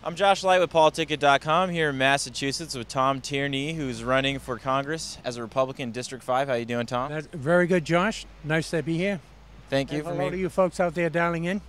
I'm Josh Light with PoliticIt.com here in Massachusetts with Tom Tierney, who's running for Congress as a Republican District 5. How you doing, Tom? That's very good, Josh. Nice to be here. Thank you And for hello to you folks out there dialing in.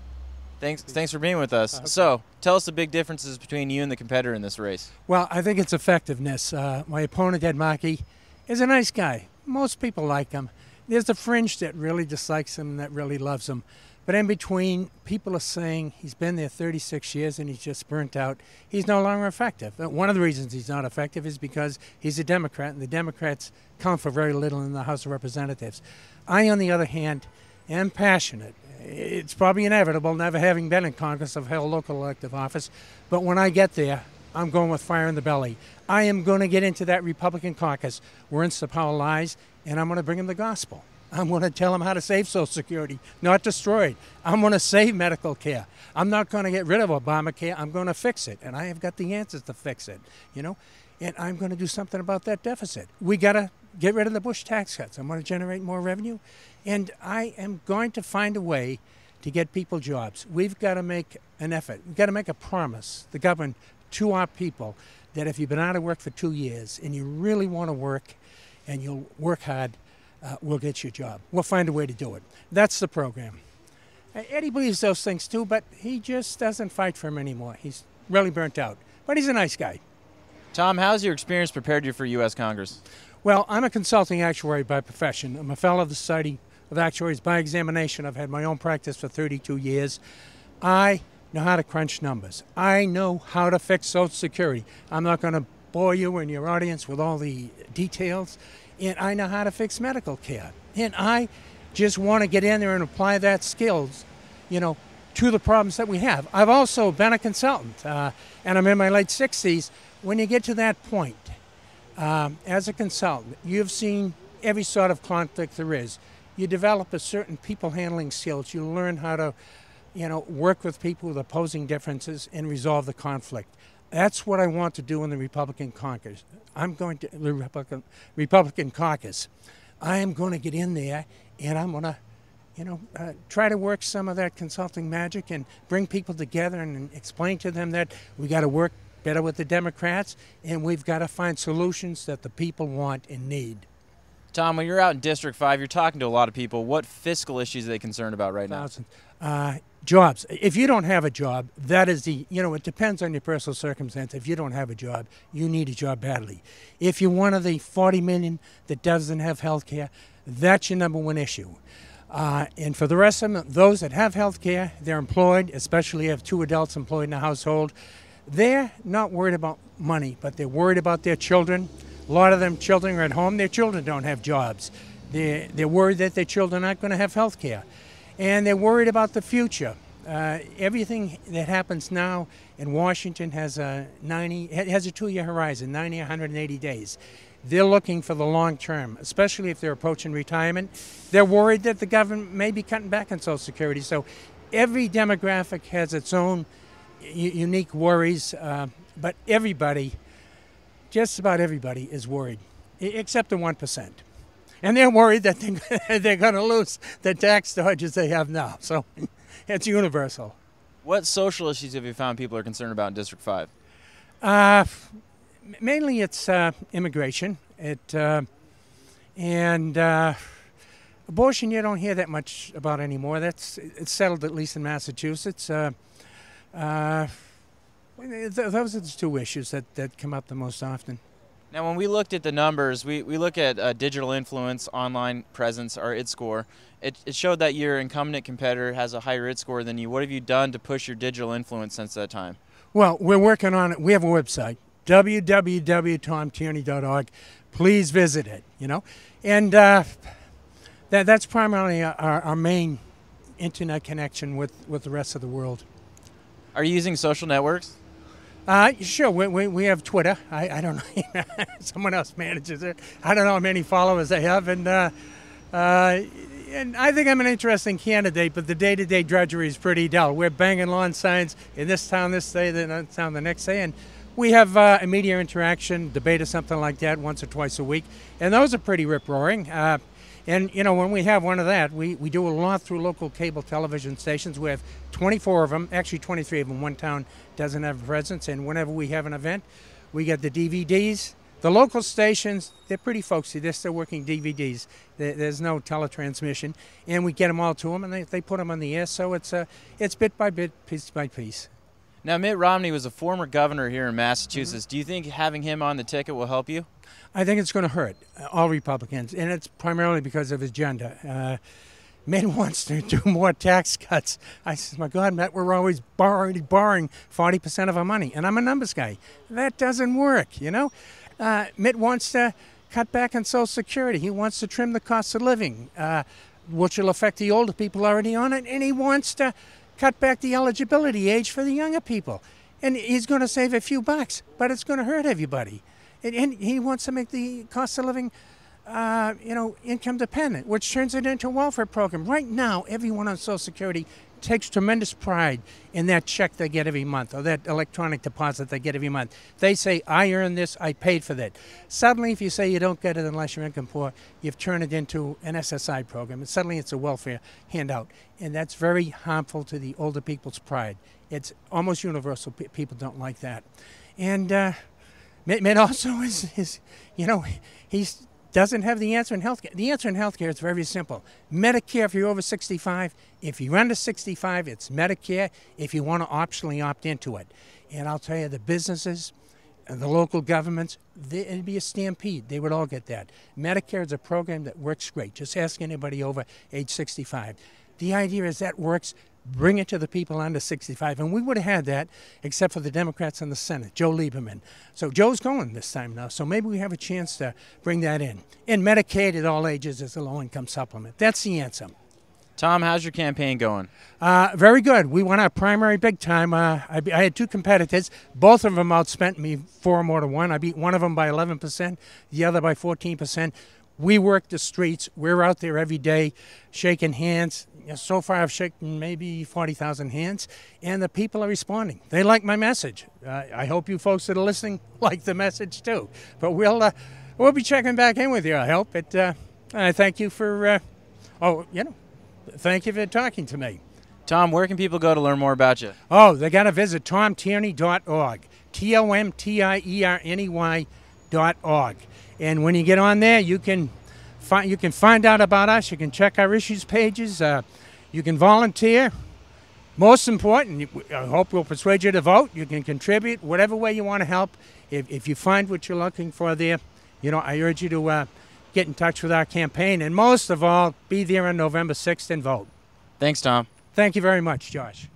Thanks for being with us. Okay. So, tell us the big differences between you and the competitor in this race. Well, I think it's effectiveness. My opponent, Ed Markey, is a nice guy. Most people like him. There's the fringe that really dislikes him and that really loves him. But in between, people are saying he's been there 36 years and he's just burnt out. He's no longer effective. One of the reasons he's not effective is because he's a Democrat, and the Democrats count for very little in the House of Representatives. I, on the other hand, am passionate. It's probably inevitable, never having been in Congress. I've held local elective office. But when I get there, I'm going with fire in the belly. I am going to get into that Republican caucus where Insta Power lies, and I'm going to bring them the gospel. I'm going to tell them how to save Social Security, not destroy it. I'm going to save medical care. I'm not going to get rid of Obamacare. I'm going to fix it, and I have got the answers to fix it, and I'm going to do something about that deficit. We got to get rid of the Bush tax cuts. I'm going to generate more revenue, and I am going to find a way to get people jobs. We've got to make an effort. We've got to make a promise, the government, to our people, that if you've been out of work for 2 years and you really want to work and you'll work hard, we'll get you a job. We'll find a way to do it. That's the program. Eddie believes those things too, but he just doesn't fight for him anymore. He's really burnt out. But he's a nice guy. Tom, how's your experience prepared you for U.S. Congress? Well, I'm a consulting actuary by profession. I'm a fellow of the Society of Actuaries by examination. I've had my own practice for 32 years. I know how to crunch numbers. I know how to fix Social Security. I'm not going to bore you and your audience with all the details. And I know how to fix medical care. And I just want to get in there and apply that skills, to the problems that we have. I've also been a consultant, and I'm in my late 60s. When you get to that point, as a consultant, you've seen every sort of conflict there is. You develop a certain people handling skills. You learn how to, work with people with opposing differences and resolve the conflict. That's what I want to do in the Republican caucus. The Republican caucus. I am going to get in there, and I'm going to, try to work some of that consulting magic and bring people together and explain to them that we got to work better with the Democrats, and we've got to find solutions that the people want and need. Tom, when you're out in District 5, you're talking to a lot of people. What fiscal issues are they concerned about right now? Jobs. If you don't have a job, that is it depends on your personal circumstance. If you don't have a job, you need a job badly. If you're one of the 40 million that doesn't have health care, that's your number one issue. And for the rest of them, those that have health care, they're employed, especially if 2 adults employed in a household. They're not worried about money, but they're worried about their children. A lot of them children are at home. Their children don't have jobs. They're worried that their children aren't going to have health care. And they're worried about the future. Everything that happens now in Washington has a 2-year horizon, 90, 180 days. They're looking for the long term, especially if they're approaching retirement. They're worried that the government may be cutting back on Social Security. So every demographic has its own unique worries, but everybody, just about everybody, is worried, except the 1%. And they're worried that they're going to lose the tax dodges they have now. So it's universal. What social issues have you found people are concerned about in District 5? Mainly it's immigration. And abortion you don't hear that much about anymore. It's settled, at least in Massachusetts. Those are the 2 issues that come up the most often. Now, when we looked at the numbers, we look at digital influence, online presence, our IT score. It showed that your incumbent competitor has a higher IT score than you. What have you done to push your digital influence since that time? Well, we're working on it. We have a website, www.tomtierney.org. Please visit it, And that's primarily our main internet connection with the rest of the world. Are you using social networks? Sure, we have Twitter. I don't know. Someone else manages it. I don't know how many followers they have, and I think I'm an interesting candidate, but the day-to-day drudgery is pretty dull. We're banging lawn signs in this town this day, that town the next day, and we have a media interaction, debate or something like that once or twice a week, and those are pretty rip-roaring. And, you know, when we have one of that, we do a lot through local cable television stations. We have 24 of them, actually 23 of them. One town doesn't have a presence, and whenever we have an event, we get the DVDs. The local stations, they're pretty folksy. They're still working DVDs. There's no teletransmission, and we get them all to them, and they put them on the air, so it's bit by bit, piece by piece. Now, Mitt Romney was a former governor here in Massachusetts. Do you think having him on the ticket will help you? I think it's going to hurt all Republicans, and it's primarily because of his agenda. Mitt wants to do more tax cuts. I said, my God, Mitt, we're always borrowing 40% of our money, and I'm a numbers guy. That doesn't work, you know? Mitt wants to cut back on Social Security. He wants to trim the cost of living, which will affect the older people already on it, and he wants to cut back the eligibility age for the younger people. And he's going to save a few bucks, but it's going to hurt everybody. And he wants to make the cost of living, income dependent, which turns it into a welfare program. Right now, everyone on Social Security takes tremendous pride in that check they get every month, or that electronic deposit they get every month. They say, I earned this, I paid for that. Suddenly, if you say you don't get it unless you're income poor, you've turned it into an SSI program, and suddenly it's a welfare handout. And that's very harmful to the older people's pride. It's almost universal. People don't like that. And Mitt also is he doesn't have the answer in healthcare. The answer in healthcare is very simple. Medicare if you're over 65. If you're under 65, it's Medicare if you want to optionally opt into it. And I'll tell you, the businesses and the local governments, it'd be a stampede. They would all get that. Medicare is a program that works great. Just ask anybody over age 65. The idea is that works. Bring it to the people under 65. And we would have had that except for the Democrats in the Senate, Joe Lieberman. So Joe's going this time now, so maybe we have a chance to bring that in. And Medicaid at all ages is a low-income supplement. That's the answer. Tom, how's your campaign going? Very good. We won our primary big time. I had two competitors. Both of them outspent me 4 to 1. I beat one of them by 11%, the other by 14%. We work the streets. We're out there every day shaking hands. So far, I've shaken maybe 40,000 hands, and the people are responding. They like my message. I hope you folks that are listening like the message too. But we'll be checking back in with you, I hope. I thank you for, thank you for talking to me. Tom, where can people go to learn more about you? Oh, they got to visit tomtierney.org, TOMTIERNEY.org. And when you get on there, you can find out about us. You can check our issues pages. You can volunteer. Most important, I hope we'll persuade you to vote. You can contribute whatever way you want to help. If you find what you're looking for there, I urge you to get in touch with our campaign. And most of all, be there on November 6th and vote. Thanks, Tom. Thank you very much, Josh.